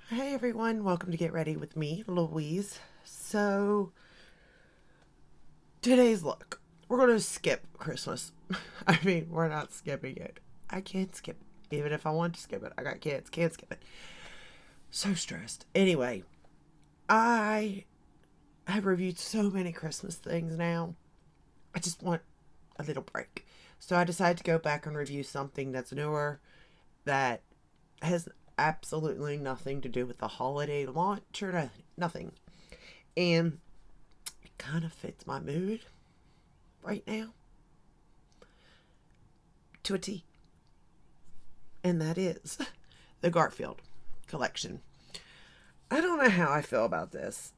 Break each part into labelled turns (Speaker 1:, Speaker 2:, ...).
Speaker 1: Hey everyone, welcome to Get Ready with me, Louise. So, today's look. We're going to skip Christmas. I mean, we're not skipping it. I can't skip it. Even if I want to skip it. I got kids, can't skip it. So stressed. Anyway, I have reviewed so many Christmas things now. I just want a little break. So, I decided to go back and review something that's newer that has absolutely nothing to do with the holiday launch or nothing. And it kind of fits my mood right now to a T. And that is the Garfield collection. I don't know how I feel about this.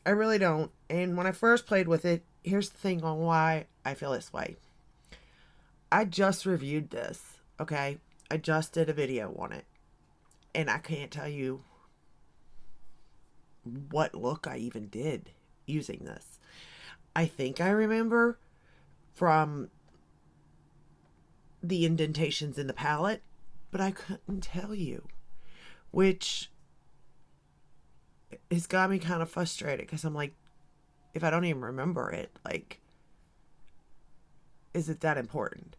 Speaker 1: I really don't. And when I first played with it, here's the thing on why I feel this way. I just reviewed this, okay? I just did a video on it. And I can't tell you what look I even did using this. I think I remember from the indentations in the palette, but I couldn't tell you, which has got me kind of frustrated because I'm like, if I don't even remember it, like, is it that important?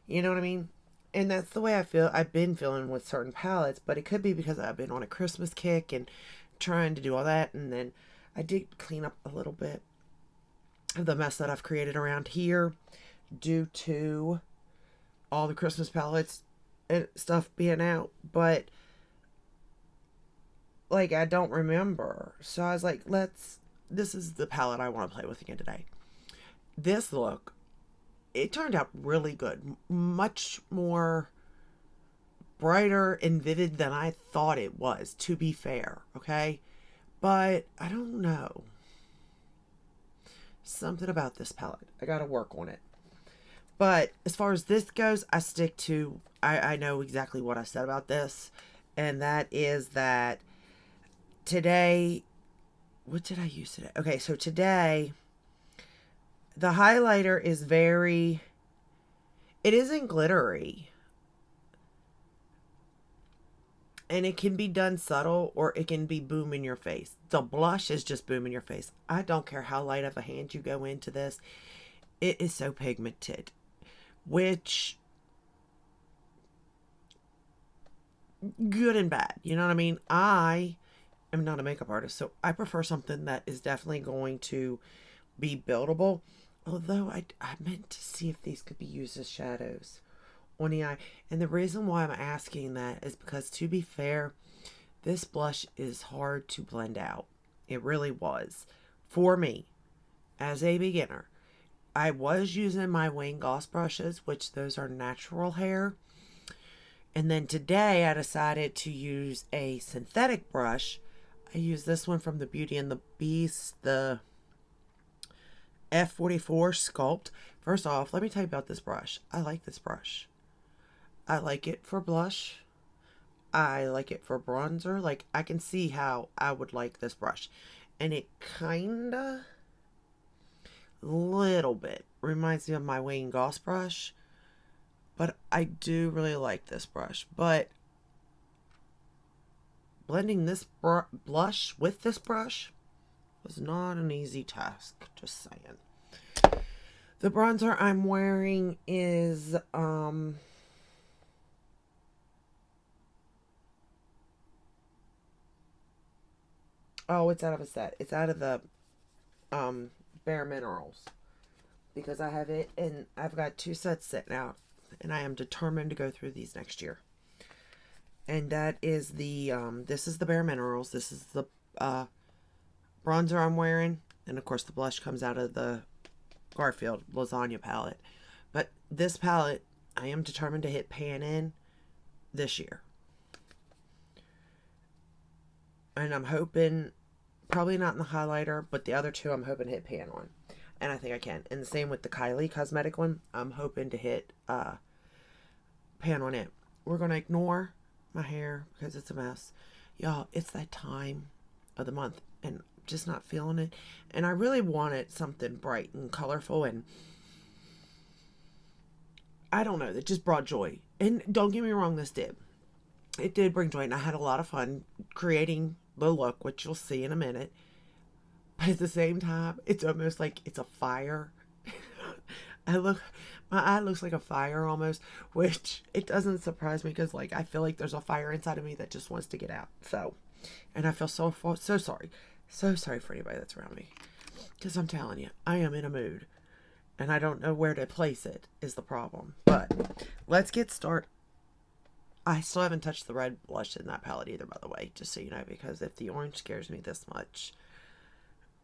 Speaker 1: You know what I mean? And that's the way I feel. I've been feeling with certain palettes, but it could be because I've been on a Christmas kick and trying to do all that. And then I did clean up a little bit of the mess that I've created around here due to all the Christmas palettes and stuff being out. But like, I don't remember. So I was like, this is the palette I want to play with again today. This look, it turned out really good. Much more brighter and vivid than I thought it was, to be fair, okay? But I don't know. Something about this palette. I gotta work on it. But as far as this goes, I stick to, I know exactly what I said about this. And that is that today, what did I use today? Okay, so today, the highlighter is it isn't glittery. And it can be done subtle or it can be boom in your face. The blush is just boom in your face. I don't care how light of a hand you go into this. It is so pigmented. Which, good and bad. You know what I mean? I am not a makeup artist, so I prefer something that is definitely going to be buildable. Although I meant to see if these could be used as shadows on the eye. And the reason why I'm asking that is because, to be fair, this blush is hard to blend out. It really was. For me, as a beginner, I was using my Wayne Goss brushes, which those are natural hair. And then today I decided to use a synthetic brush. I use this one from the Beauty and the Beast, the F44 Sculpt. First off, let me tell you about this brush. I like this brush. I like it for blush. I like it for bronzer. Like, I can see how I would like this brush. And it kinda, little bit, reminds me of my Wayne Goss brush. But I do really like this brush. But blending this blush with this brush was not an easy task. Just saying. The bronzer I'm wearing is, oh, it's out of a set. It's out of the Bare Minerals. Because I have it and I've got 2 sets sitting out. And I am determined to go through these next year. And that is this is the Bare Minerals. This is the bronzer I'm wearing. And of course the blush comes out of the Garfield Lasagna palette. But this palette, I am determined to hit pan in this year. And I'm hoping, probably not in the highlighter, but the other 2 I'm hoping to hit pan on. And I think I can. And the same with the Kylie cosmetic one. I'm hoping to hit pan on it. We're going to ignore my hair because it's a mess. Y'all, it's that time of the month. And I'm just not feeling it. And I really wanted something bright and colorful. And I don't know. That just brought joy. And don't get me wrong, this did. It did bring joy. And I had a lot of fun creating the look, which you'll see in a minute. But at the same time, it's almost like it's a fire. I look, my eye looks like a fire almost, which it doesn't surprise me because like I feel like there's a fire inside of me that just wants to get out. So, and I feel so sorry for anybody that's around me, because I'm telling you, I am in a mood, and I don't know where to place it is the problem. But let's get started. I still haven't touched the red blush in that palette either, by the way, just so you know, because if the orange scares me this much,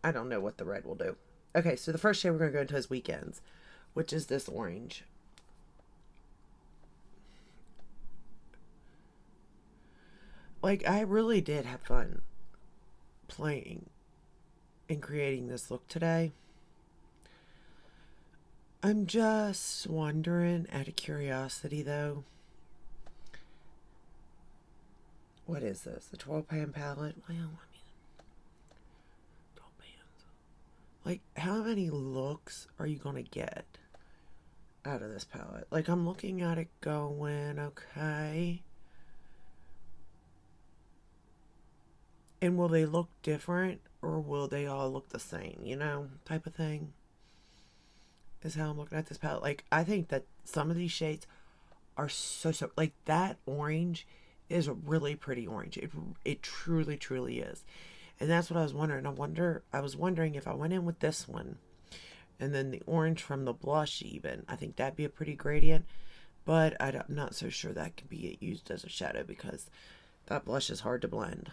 Speaker 1: I don't know what the red will do. Okay, so the first shade we're going to go into is Weekends, which is this orange. Like, I really did have fun playing and creating this look today. I'm just wondering, out of curiosity though, what is this? The 12 pan palette? Well, I mean, 12 pans. Like, how many looks are you going to get out of this palette? Like, I'm looking at it going, okay. And will they look different or will they all look the same, you know, type of thing? Is how I'm looking at this palette. Like, I think that some of these shades are so like that orange is a really pretty orange. It truly is. And that's what I was wondering. I was wondering if I went in with this one and then the orange from the blush even, I think that'd be a pretty gradient. But I'm not so sure that can be used as a shadow because that blush is hard to blend.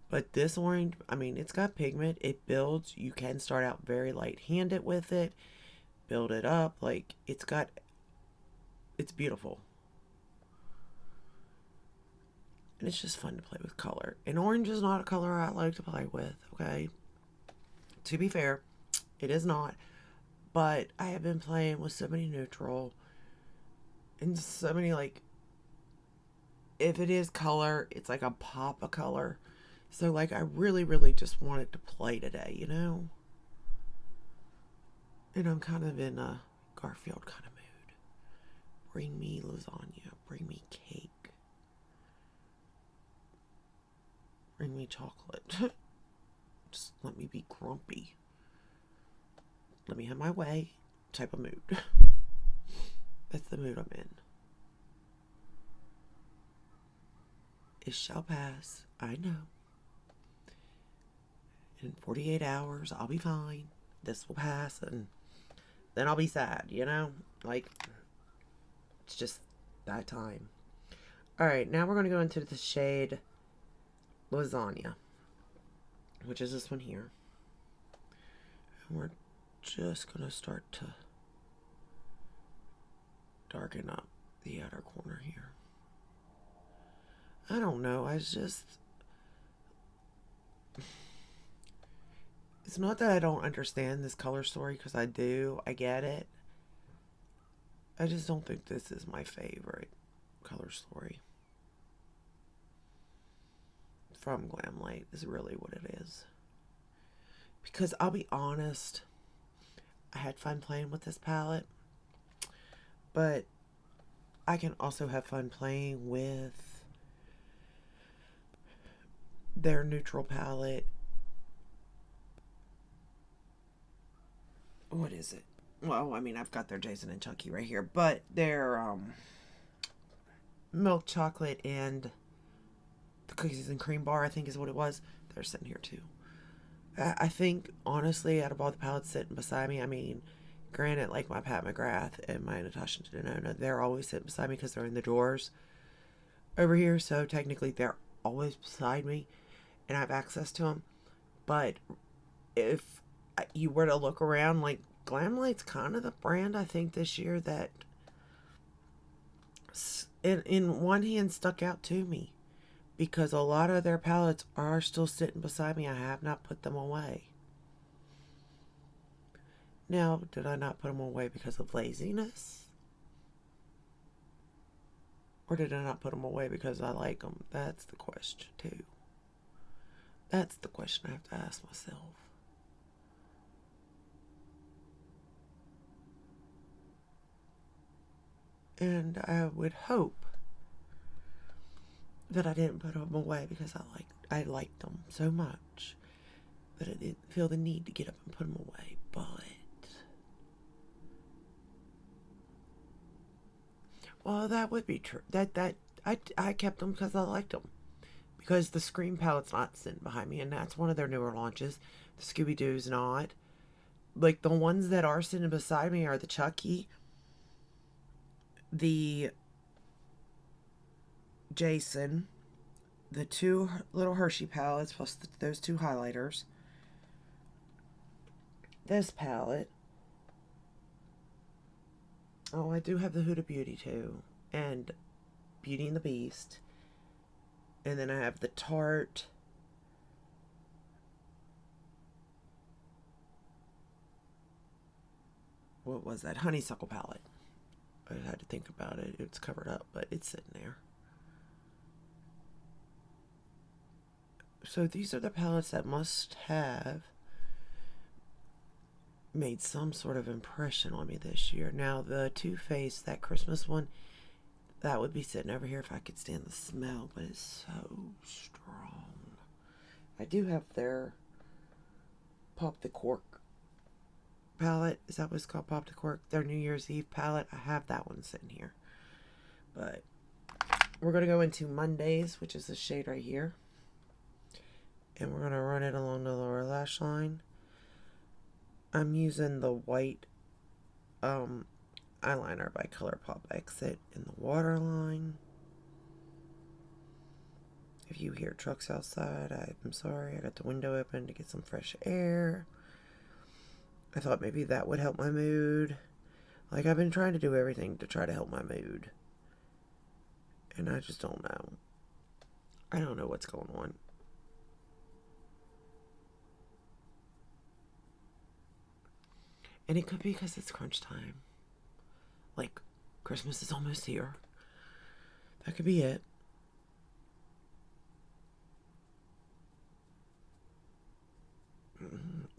Speaker 1: But this orange, I mean, it's got pigment. It builds. You can start out very light-handed with it. Build it up. Like, it's beautiful. And it's just fun to play with color. And orange is not a color I like to play with, okay? To be fair, it is not. But I have been playing with so many neutral. And so many, like, if it is color, it's like a pop of color. So, like, I really just wanted to play today, you know? And I'm kind of in a Garfield kind of mood. Bring me lasagna. Bring me cake. Bring me chocolate. Just let me be grumpy. Let me have my way type of mood. That's the mood I'm in. It shall pass. I know. In 48 hours, I'll be fine. This will pass, and then I'll be sad, you know? Like, it's just that time. Alright, now we're going to go into the shade Lasagna, which is this one here. And we're just going to start to darken up the outer corner here. I don't know, it's not that I don't understand this color story, because I do. I get it. I just don't think this is my favorite color story from Glamlite is really what it is. Because I'll be honest, I had fun playing with this palette, but I can also have fun playing with their neutral palette. What is it? Well, I mean, I've got their Jason and Chucky right here, but their milk chocolate and the cookies and cream bar, I think is what it was. They're sitting here too. I think, honestly, out of all the palettes sitting beside me, I mean, granted, like my Pat McGrath and my Natasha Denona, they're always sitting beside me because they're in the drawers over here, so technically they're always beside me and I have access to them. But if you were to look around, like, Glamlite's kind of the brand I think this year that in one hand stuck out to me, because a lot of their palettes are still sitting beside me. I have not put them away. Now, did I not put them away because of laziness? Or did I not put them away because I like them? That's the question too. That's the question I have to ask myself. And I would hope that I didn't put them away because I liked them so much that I didn't feel the need to get up and put them away. But well, that would be true. I kept them because I liked them. Because the Scream palette's not sitting behind me, and that's one of their newer launches. The Scooby Doo's not. Like, the ones that are sitting beside me are the Chucky, the Jason, the two little Hershey palettes, plus those two highlighters, this palette. Oh, I do have the Huda Beauty too, and Beauty and the Beast. And then I have the Tarte. What was that? Honeysuckle palette. I had to think about it. It's covered up, but it's sitting there. So these are the palettes that must have made some sort of impression on me this year. Now, the Too Faced, that Christmas one, that would be sitting over here if I could stand the smell, but it's so strong. I do have their Pop the Cork palette. Is that what it's called? Pop the Cork? Their New Year's Eve palette. I have that one sitting here. But we're going to go into Mondays, which is the shade right here. And we're going to run it along the lower lash line. I'm using the white eyeliner by ColourPop Exit in the waterline. If you hear trucks outside, I'm sorry. I got the window open to get some fresh air. I thought maybe that would help my mood. Like, I've been trying to do everything to try to help my mood. And I just don't know. I don't know what's going on. And it could be because it's crunch time. Like, Christmas is almost here. That could be it.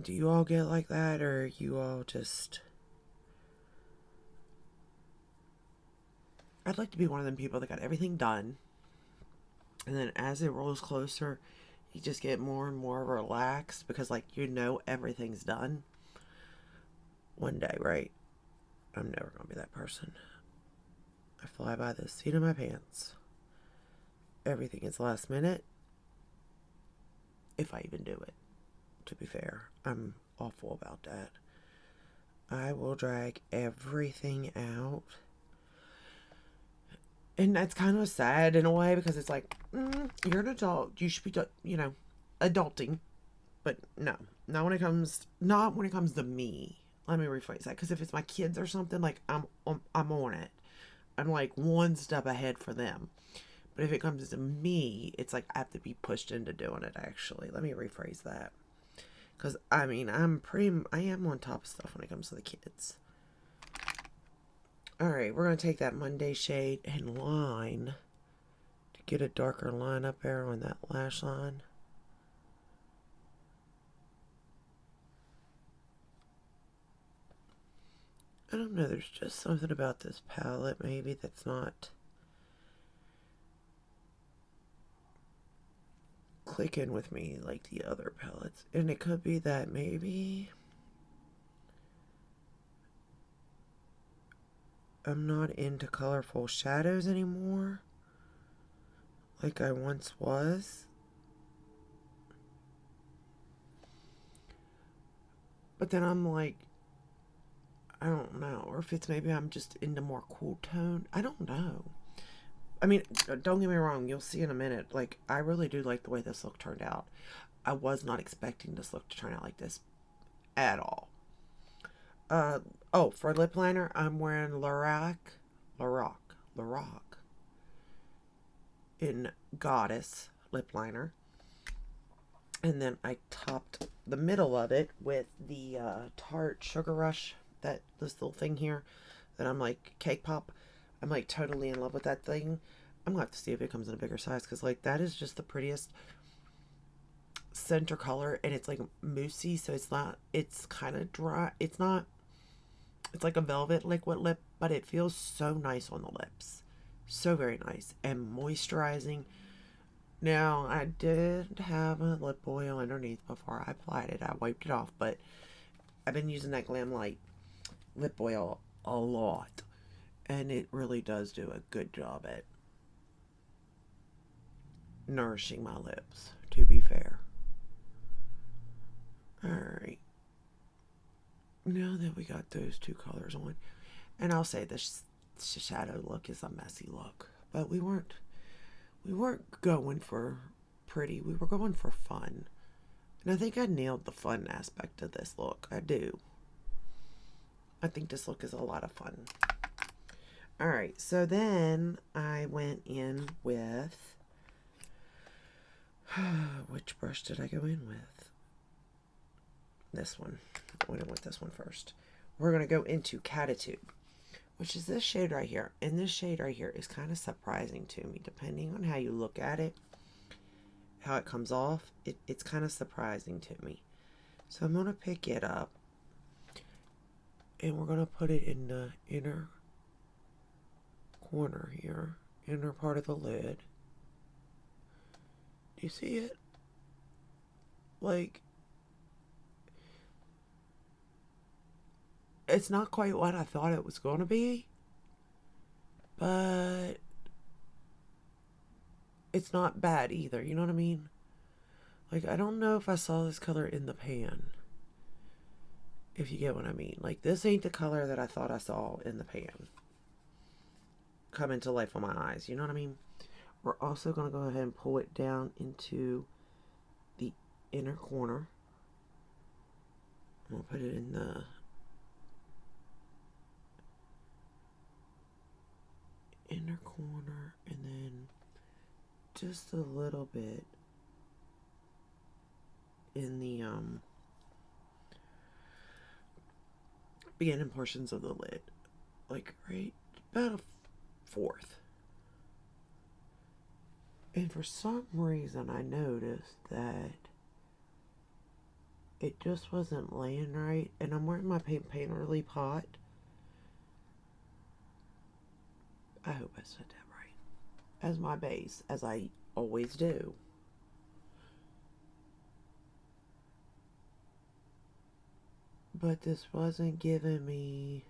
Speaker 1: Do you all get like that, or you all just... I'd like to be one of them people that got everything done, and then as it rolls closer, you just get more and more relaxed because, like, you know everything's done. One day, right? I'm never gonna be that person. I fly by the seat of my pants. Everything is last minute, if I even do it. To be fair, I'm awful about that. I will drag everything out. And that's kind of sad in a way because it's like, you're an adult. You should be, adulting. But no, not when it comes to me. Let me rephrase that, because if it's my kids or something, like, I'm on it. I'm like one step ahead for them. But if it comes to me, it's like I have to be pushed into doing it. Actually, let me rephrase that, because I am on top of stuff when it comes to the kids. All right, we're gonna take that Monday shade and line to get a darker line up there on that lash line. I don't know, there's just something about this palette maybe that's not clicking with me like the other palettes. And it could be that maybe I'm not into colorful shadows anymore like I once was. But then I'm like, I don't know. Or if it's maybe I'm just into more cool tone. I don't know. I mean, don't get me wrong. You'll see in a minute. Like, I really do like the way this look turned out. I was not expecting this look to turn out like this at all. For lip liner, I'm wearing Lorac in Goddess lip liner. And then I topped the middle of it with the Tarte Sugar Rush, this little thing here that I'm like, Cake Pop. I'm like totally in love with that thing. I'm gonna have to see if it comes in a bigger size, because like that is just the prettiest center color, and it's like moussey, so it's kind of dry. It's like a velvet liquid lip, but it feels so nice on the lips. So very nice and moisturizing. Now, I did have a lip oil underneath before I applied it. I wiped it off, but I've been using that Glamlite lip oil a lot, and it really does do a good job at nourishing my lips, to be fair. Alright, now that we got those two colors on, and I'll say this shadow look is a messy look, but we weren't going for pretty, we were going for fun. And I think I nailed the fun aspect of this look. I do. I think this look is a lot of fun. Alright, so then I went in with... which brush did I go in with? This one. I went in with this one first. We're going to go into Catitude, which is this shade right here. And this shade right here is kind of surprising to me, depending on how you look at it. How it comes off, it's kind of surprising to me. So I'm going to pick it up, and we're going to put it in the inner corner here, inner part of the lid. Do you see it? Like, it's not quite what I thought it was going to be, but it's not bad either, you know what I mean? Like, I don't know if I saw this color in the pan, if you get what I mean. Like, this ain't the color that I thought I saw in the pan come into life on my eyes, you know what I mean? We're also going to go ahead and pull it down into the inner corner. We'll put it in the inner corner, and then just a little bit in the beginning portions of the lid, like right about a fourth. And for some reason I noticed that it just wasn't laying right, and I'm wearing my painterly pot. I hope I said that right. As my base, as I always do. But this wasn't giving me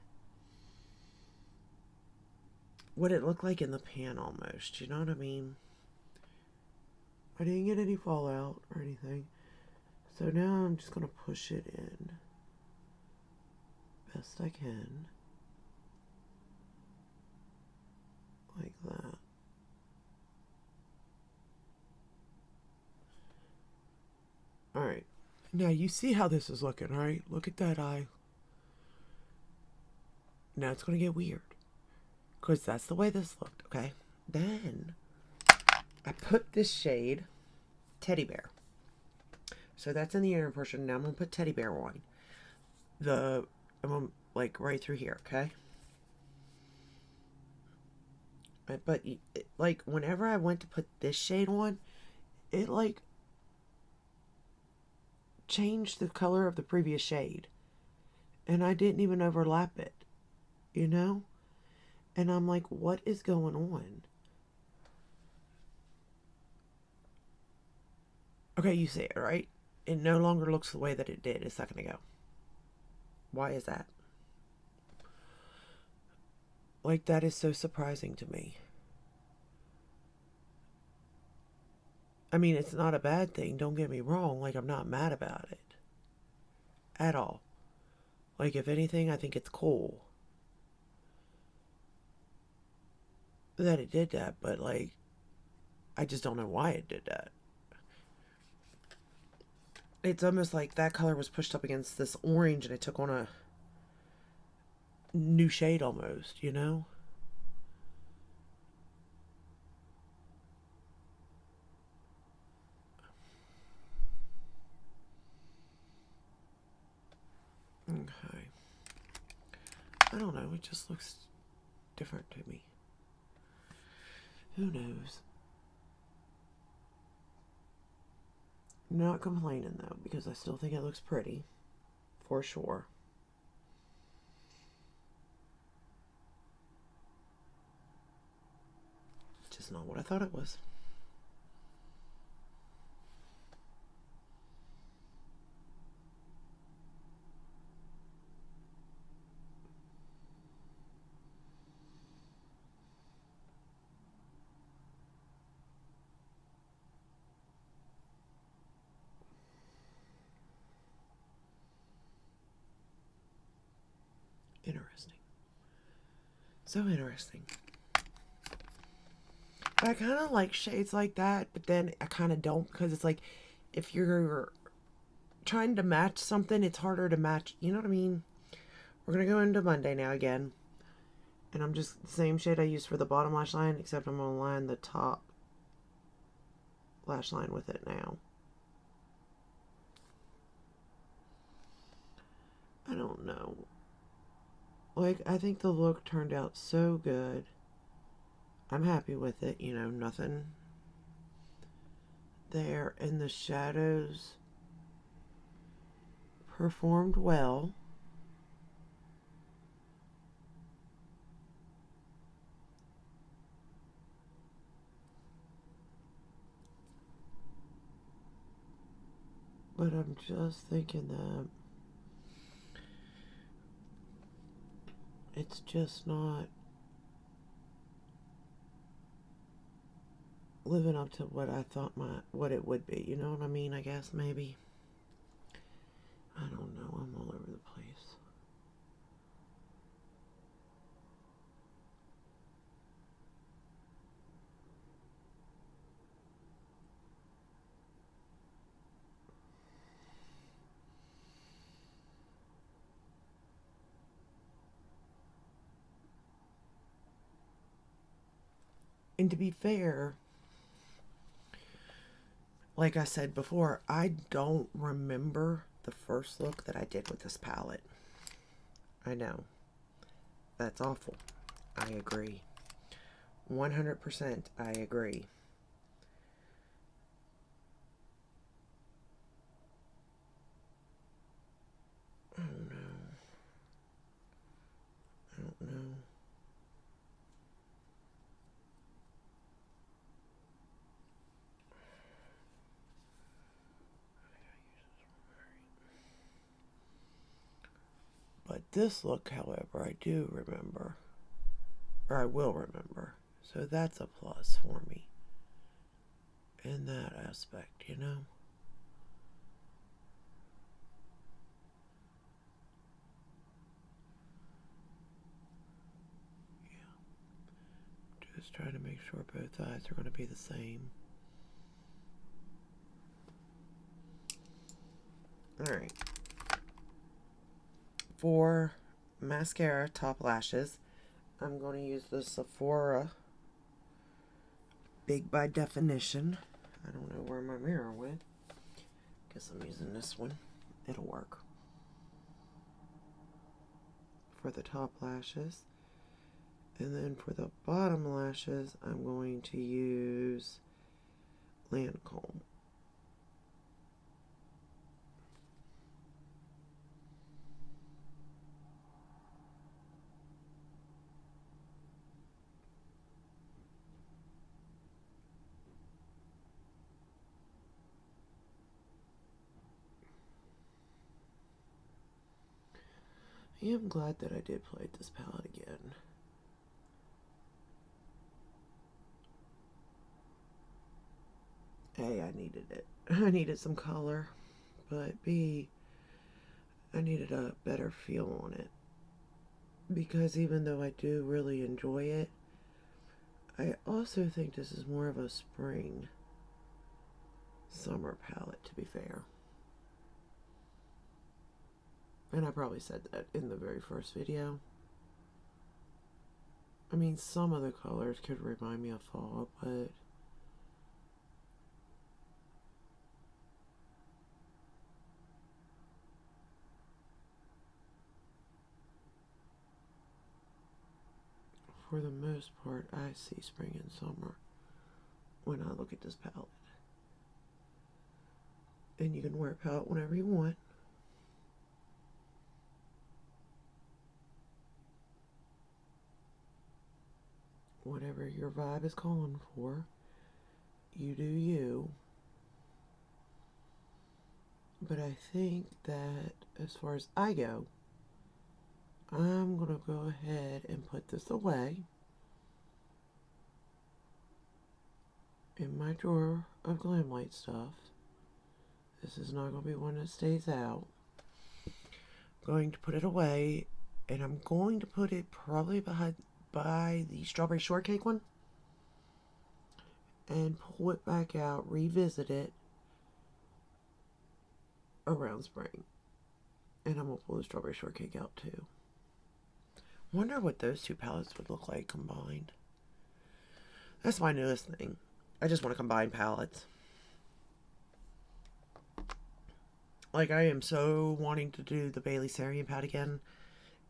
Speaker 1: what it looked like in the pan almost, you know what I mean? I didn't get any fallout or anything. So now I'm just going to push it in best I can. Like that. Alright. Now you see how this is looking, right? Look at that eye. Now it's going to get weird, because that's the way this looked, okay? Then I put this shade, Teddy Bear. So that's in the inner portion. Now I'm going to put Teddy Bear on. I'm going to, like, right through here, okay? But, like, whenever I went to put this shade on, it, like, changed the color of the previous shade. And I didn't even overlap it, you know? And I'm like, what is going on? Okay, you see it, right? It no longer looks the way that it did a second ago. Why is that? Like, that is so surprising to me. I mean, it's not a bad thing, don't get me wrong. Like, I'm not mad about it. At all. Like, if anything, I think it's cool that it did that, but, like, I just don't know why it did that. It's almost like that color was pushed up against this orange and it took on a new shade almost, you know? Okay. I don't know, it just looks different to me. Who knows? I'm not complaining though, because I still think it looks pretty. For sure. Just not what I thought it was. Interesting. So interesting. I kind of like shades like that, but then I kind of don't, because it's like if you're trying to match something, it's harder to match. You know what I mean? We're going to go into Monday now again. And I'm just the same shade I used for the bottom lash line, except I'm going to line the top lash line with it now. I don't know. Like, I think the look turned out so good. I'm happy with it. You know, nothing there. And the shadows performed well. But I'm just thinking that it's just not living up to what I thought what it would be. You know what I mean? I guess maybe. I don't know. I'm all over the place. And to be fair, like I said before, I don't remember the first look that I did with this palette. I know. That's awful. I agree. 100% I agree. I don't know. I don't know. But this look, however, I do remember. Or I will remember. So that's a plus for me. In that aspect, you know? Yeah. Just trying to make sure both eyes are going to be the same. Alright. For mascara top lashes, I'm going to use the Sephora Big by Definition. I don't know where my mirror went. Guess I'm using this one. It'll work. For the top lashes. And then for the bottom lashes, I'm going to use Lancome. I am glad that I did play this palette again. A, I needed it. I needed some color. But B, I needed a better feel on it. Because even though I do really enjoy it, I also think this is more of a spring summer palette, to be fair. And I probably said that in the very first video. I mean, some of the colors could remind me of fall, but for the most part, I see spring and summer when I look at this palette. And you can wear a palette whenever you want. Whatever your vibe is calling for, you do you. But I think that as far as I go, I'm going to go ahead and put this away in my drawer of Glamlite stuff. This is not going to be one that stays out. I'm going to put it away And I'm going to put it probably behind by the strawberry shortcake one and pull it back out, revisit it around spring. And I'm going to pull the strawberry shortcake out too. Wonder what those two palettes would look like combined. That's my newest thing. I just want to combine palettes. Like, I am so wanting to do the Bailey Sarian palette again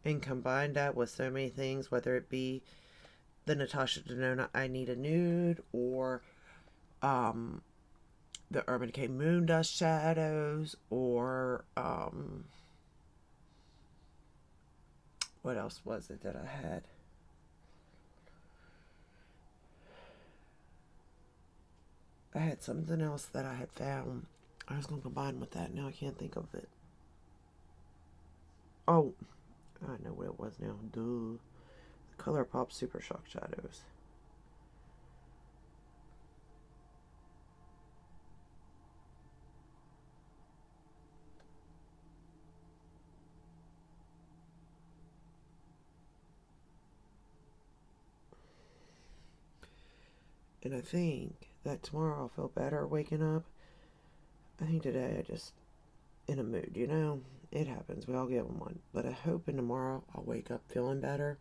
Speaker 1: and combine that with so many things, whether it be the Natasha Denona I Need a Nude or the Urban Decay Moondust shadows, or what else was it that I had? I had something else that I had found. I was going to combine with that. Now I can't think of it. Oh, I know what it was now. Duh. The ColourPop Super Shock Shadows. And I think that tomorrow I'll feel better waking up. I think today I just in a mood, you know? It happens. We all get one. But I hope in tomorrow I'll wake up feeling better.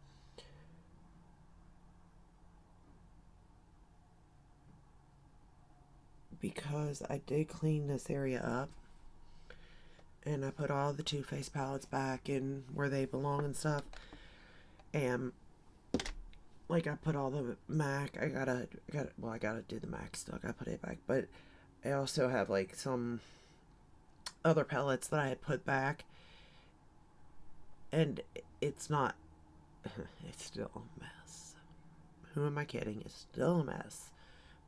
Speaker 1: Because I did clean this area up. And I put all the Too Faced palettes back in where they belong and stuff. And like, I put all the MAC. I gotta do the MAC still. I gotta put it back. But I also have like some other palettes that I had put back. And it's not, it's still a mess. Who am I kidding? It's still a mess.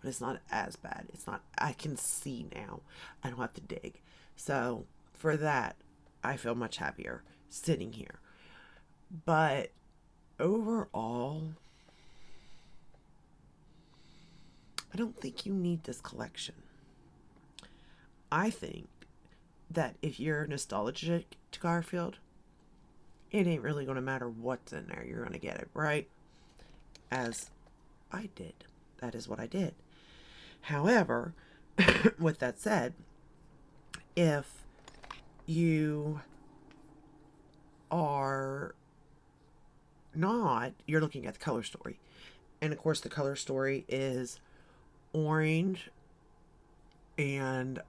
Speaker 1: But it's not as bad. It's not, I can see now. I don't have to dig. So for that, I feel much happier sitting here. But overall, I don't think you need this collection. I think that if you're nostalgic to Garfield, it ain't really going to matter what's in there. You're going to get it, right? As I did. That is what I did. However, with that said, if you are not, you're looking at the color story. And of course, the color story is orange and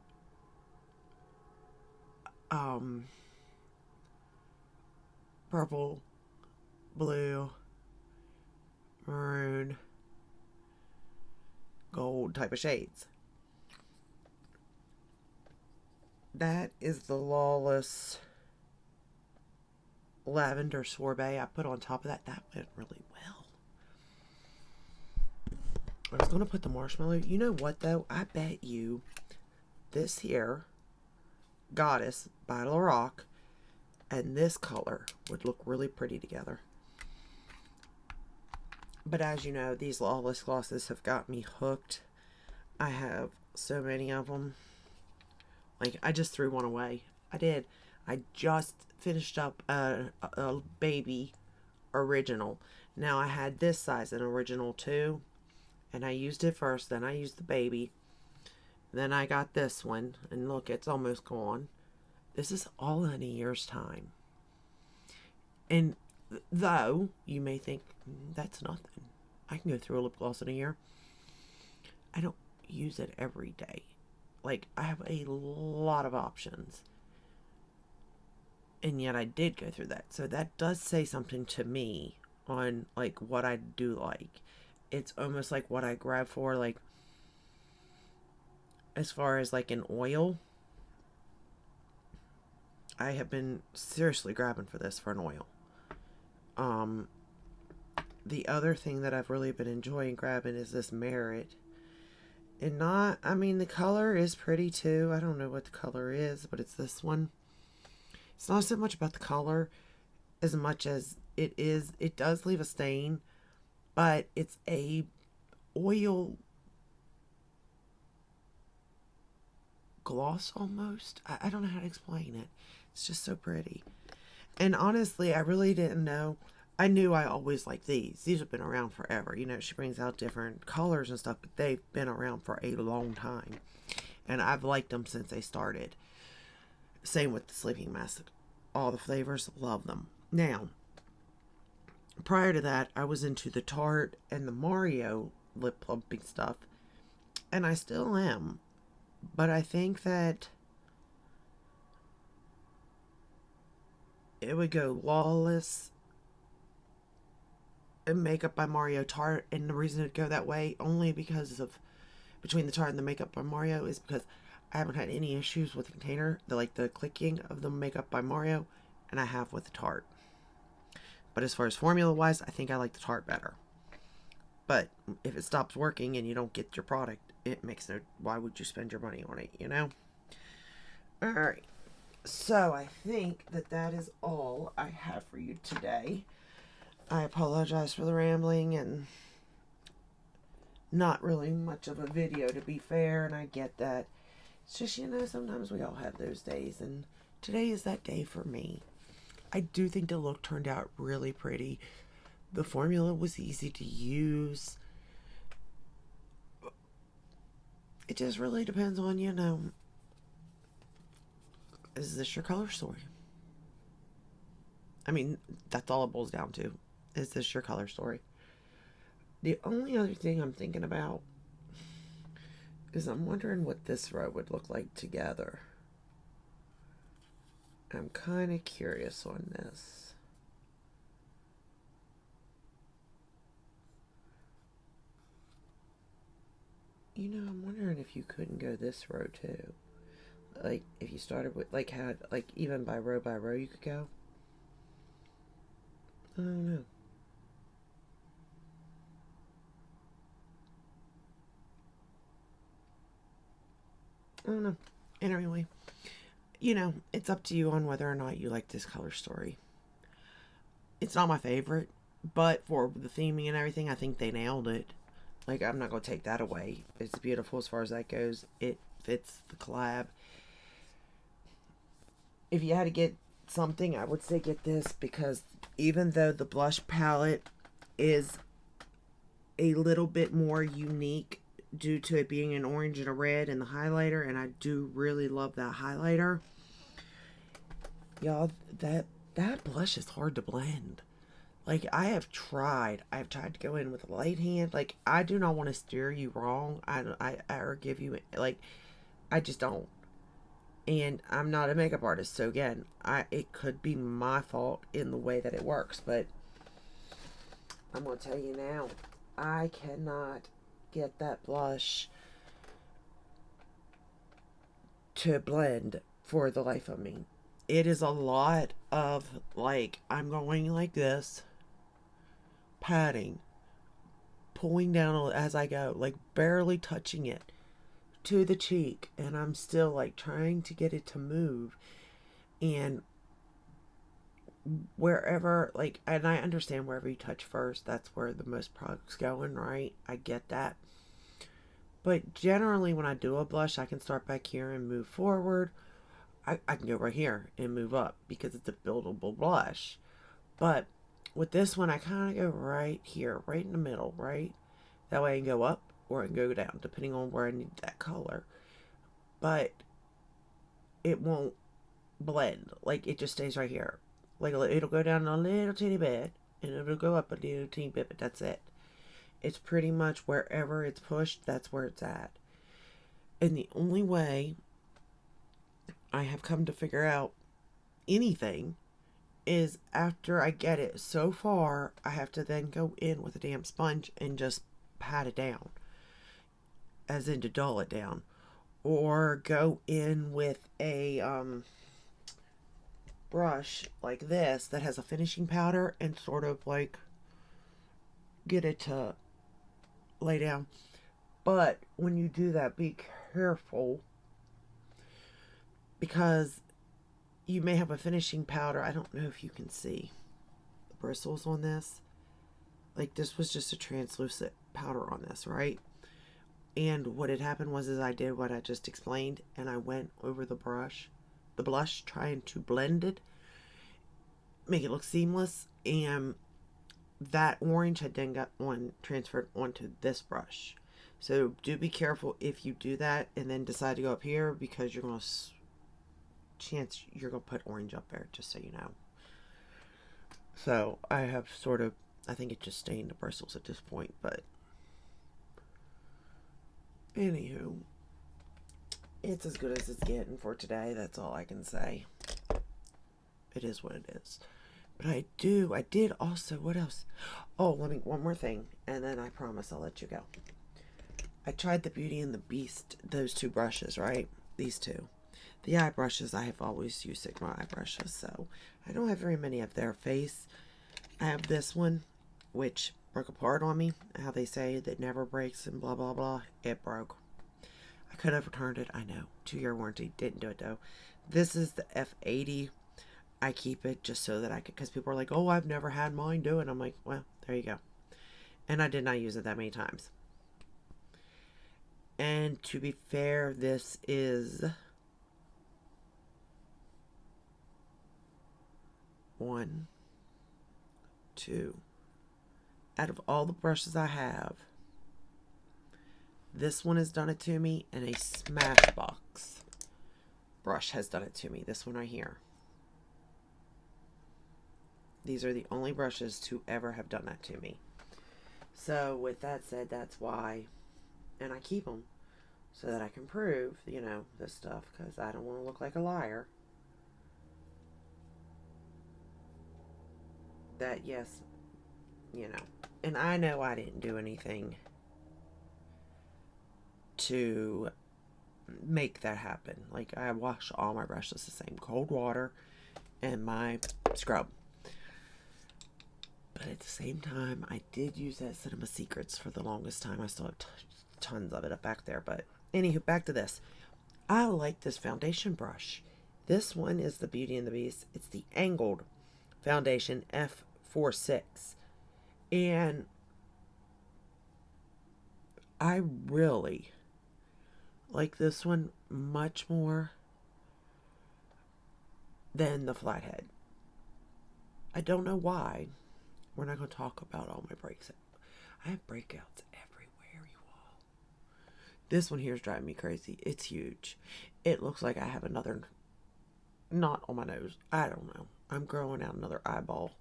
Speaker 1: purple, blue, maroon, gold type of shades. That is the Lawless lavender sorbet I put on top of that. That went really well. I was going to put the marshmallow. You know what, though? I bet you this here, Goddess, Battle Rock, and this color would look really pretty together. But as you know, these Lawless glosses have got me hooked. I have so many of them. Like, I just threw one away. I did. I just finished up a baby original. Now, I had this size, an original too. And I used it first. Then I used the baby. Then I got this one. And look, it's almost gone. This is all in a year's time. And though you may think that's nothing, I can go through a lip gloss in a year. I don't use it every day. Like, I have a lot of options. And yet I did go through that. So that does say something to me on, like, what I do like. It's almost like what I grab for, like, as far as, like, an oil. I have been seriously grabbing for this for an oil. The other thing that I've really been enjoying grabbing is this Merit. And not, I mean, the color is pretty too. I don't know what the color is, but it's this one. It's not so much about the color as much as it does leave a stain, but it's a oil gloss almost. I don't know how to explain it. It's just so pretty. And honestly, I really didn't know. I knew I always liked these. These have been around forever. She brings out different colors and stuff, but they've been around for a long time. And I've liked them since they started. Same with the sleeping mask. All the flavors, love them. Now, prior to that, I was into the Tarte and the Mario lip plumping stuff, and I still am. But I think that it would go Lawless and Makeup by Mario Tarte, and the reason it'd go that way only because of between the Tarte and the Makeup by Mario is because I haven't had any issues with the container, the clicking of the Makeup by Mario, and I have with the Tarte. But as far as formula wise, I think I like the Tarte better. But if it stops working and you don't get your product, it makes no. Why would you spend your money on it? Alright. So I think that is all I have for you today. I apologize for the rambling and not really much of a video, to be fair, and I get that. It's just, sometimes we all have those days, and today is that day for me. I do think the look turned out really pretty. The formula was easy to use. It just really depends on, is this your color story? I mean, that's all it boils down to. Is this your color story? The only other thing I'm thinking about is I'm wondering what this row would look like together. I'm kind of curious on this. I'm wondering if you couldn't go this row too. Like, if you started with, even by row you could go. I don't know. I don't know. Anyway, it's up to you on whether or not you like this color story. It's not my favorite, but for the theming and everything, I think they nailed it. I'm not going to take that away. It's beautiful as far as that goes. It fits the collab. If you had to get something, I would say get this, because even though the blush palette is a little bit more unique due to it being an orange and a red and the highlighter, and I do really love that highlighter. Y'all, that blush is hard to blend. I've tried to go in with a light hand. I do not want to steer you wrong. Or give you, I just don't. And I'm not a makeup artist, so again, it could be my fault in the way that it works, but I'm going to tell you now, I cannot get that blush to blend for the life of me. It is a lot of, I'm going like this, patting, pulling down as I go, barely touching it to the cheek, and I'm still trying to get it to move. And wherever, and I understand wherever you touch first, that's where the most product's going, right? I get that. But generally, when I do a blush, I can start back here and move forward. I can go right here and move up because it's a buildable blush. But with this one, I kind of go right here, right in the middle, right? That way I can go up or I can go down, depending on where I need that color. But it won't blend. It just stays right here. It'll go down a little teeny bit, and it'll go up a little teeny bit, but that's it. It's pretty much wherever it's pushed, that's where it's at. And the only way I have come to figure out anything is after I get it so far, I have to then go in with a damp sponge and just pat it down, as in to dull it down, or go in with a brush like this that has a finishing powder and sort of get it to lay down. But when you do that, be careful, because you may have a finishing powder. I don't know if you can see the bristles on this. This was just a translucent powder on this, right? And what had happened was I did what I just explained, and I went over the blush, trying to blend it, make it look seamless. And that orange had then got one transferred onto this brush. So do be careful if you do that and then decide to go up here, because you're going to chance you're going to put orange up there, just so you know. So I have sort of, I think it just stained the bristles at this point, but anywho, it's as good as it's getting for today. That's all I can say. It is what it is. But I did also, what else? Oh, one more thing, and then I promise I'll let you go. I tried the Beauty and the Beast, those two brushes, right? These two. The eye brushes, I have always used Sigma eye brushes, so I don't have very many of their face. I have this one, which broke apart on me. How they say that never breaks and blah, blah, blah. It broke. I could have returned it, I know. 2-year warranty. Didn't do it, though. This is the F80. I keep it just so that I could, because people are like, oh, I've never had mine do it. I'm like, well, there you go. And I did not use it that many times. And to be fair, this is 1, 2. Out of all the brushes I have, this one has done it to me, and a Smashbox brush has done it to me. This one right here. These are the only brushes to ever have done that to me. So with that said, that's why, and I keep them so that I can prove, you know, this stuff, because I don't want to look like a liar. That, yes, you know, and I know I didn't do anything to make that happen. Like, I wash all my brushes the same cold water and my scrub. But at the same time, I did use that Cinema Secrets for the longest time. I still have tons of it up back there. But anywho, back to this. I like this foundation brush. This one is the Beauty and the Beast. It's the angled foundation F46. And I really like this one much more than the flathead. I don't know why. We're not going to talk about all my breaks. I have breakouts everywhere, you all. This one here is driving me crazy. It's huge. It looks like I have another knot on my nose. I don't know. I'm growing out another eyeball.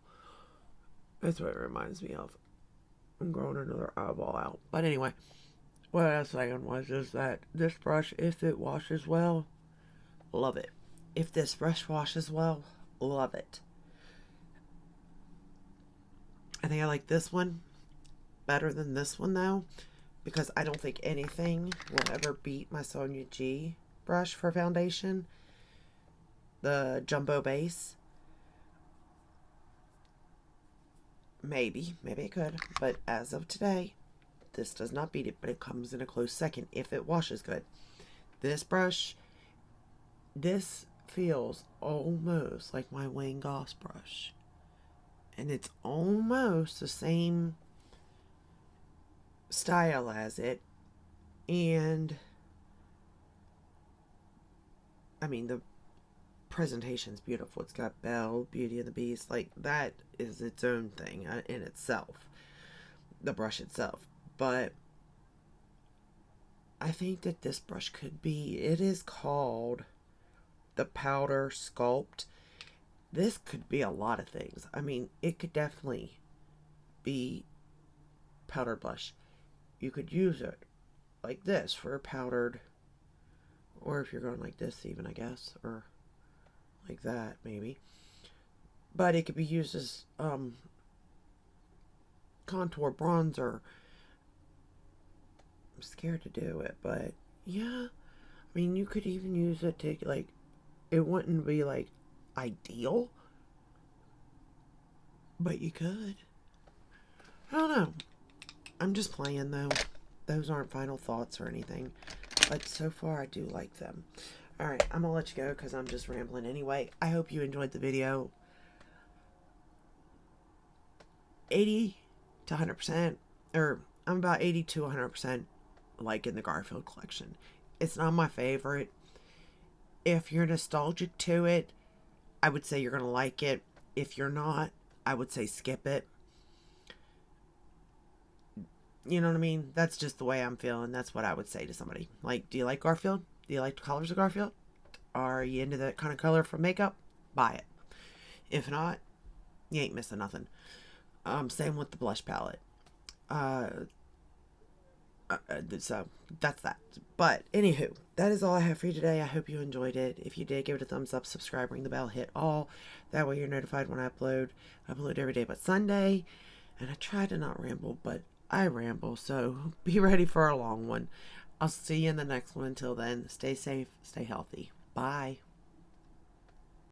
Speaker 1: That's what it reminds me of. I'm growing another eyeball out. But anyway, what I was saying was just that this brush, if it washes well, love it. If this brush washes well, love it. I think I like this one better than this one, though, because I don't think anything will ever beat my Sonia G brush for foundation. The Jumbo Base. Maybe it could, but as of today, this does not beat it, but it comes in a close second if it washes good. This brush, this feels almost like my Wayne Goss brush. And it's almost the same style as it. And I mean, the presentation's beautiful. It's got Belle, Beauty and the Beast. Like, that is its own thing in itself. The brush itself. But I think that this brush could be, it is called the Powder Sculpt. This could be a lot of things. I mean, it could definitely be powdered blush. You could use it like this for powdered, or if you're going like this even, I guess, or like that maybe. But it could be used as contour bronzer. I'm scared to do it, but yeah. I mean, you could even use it to, like, it wouldn't be like ideal, but you could. I don't know. I'm just playing, though. Those aren't final thoughts or anything, but so far I do like them. Alright, I'm gonna let you go because I'm just rambling anyway. I hope you enjoyed the video. 80 to 100%, or I'm about 80 to 100% liking the Garfield collection. It's not my favorite. If you're nostalgic to it, I would say you're going to like it. If you're not, I would say skip it. You know what I mean? That's just the way I'm feeling. That's what I would say to somebody. Like, do you like Garfield? Do you like the colors of Garfield? Are you into that kind of color for makeup? Buy it. If not, you ain't missing nothing. Same with the blush palette. Uh, so that's that. But anywho, that is all I have for you today. I hope you enjoyed it. If you did, give it a thumbs up, subscribe, ring the bell, hit all. That way you're notified when I upload. I upload every day but Sunday. And I try to not ramble, but I ramble. So be ready for a long one. I'll see you in the next one. Until then, stay safe, stay healthy. Bye.